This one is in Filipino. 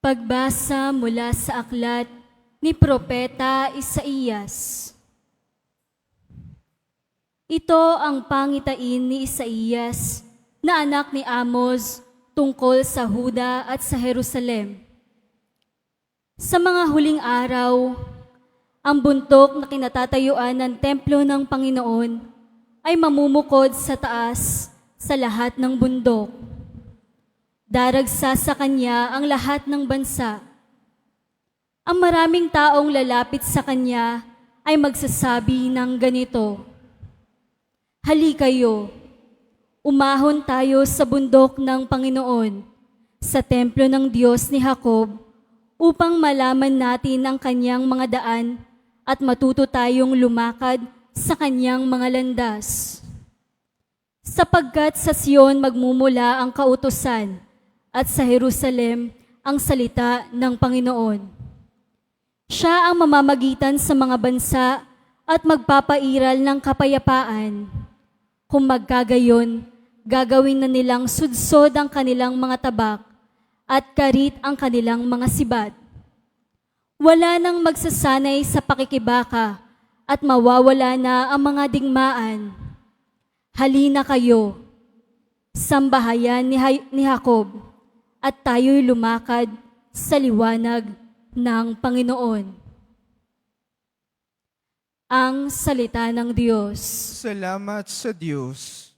Pagbasa mula sa aklat ni Propeta Isaías. Ito ang pangitain ni Isaías na anak ni Amos tungkol sa Huda at sa Jerusalem. Sa mga huling araw, ang bundok na kinatatayuan ng templo ng Panginoon ay mamumukod sa taas sa lahat ng bundok. Daragsa sa kanya ang lahat ng bansa. Ang maraming taong lalapit sa kanya ay magsasabi ng ganito, "Halikayo, umahon tayo sa bundok ng Panginoon, sa templo ng Diyos ni Jacob, upang malaman natin ang kanyang mga daan at matuto tayong lumakad sa kanyang mga landas. Sapagkat sa Sion magmumula ang kautusan, at sa Jerusalem ang salita ng Panginoon. Siya ang mamamagitan sa mga bansa at magpapairal ng kapayapaan. Kung magkagayon, gagawin na nilang sudsod ang kanilang mga tabak at karit ang kanilang mga sibat. Wala nang magsasanay sa pakikibaka at mawawala na ang mga digmaan. Halina kayo, sambahayan ni Jacob, at tayo'y lumakad sa liwanag ng Panginoon." Ang salita ng Diyos. Salamat sa Diyos.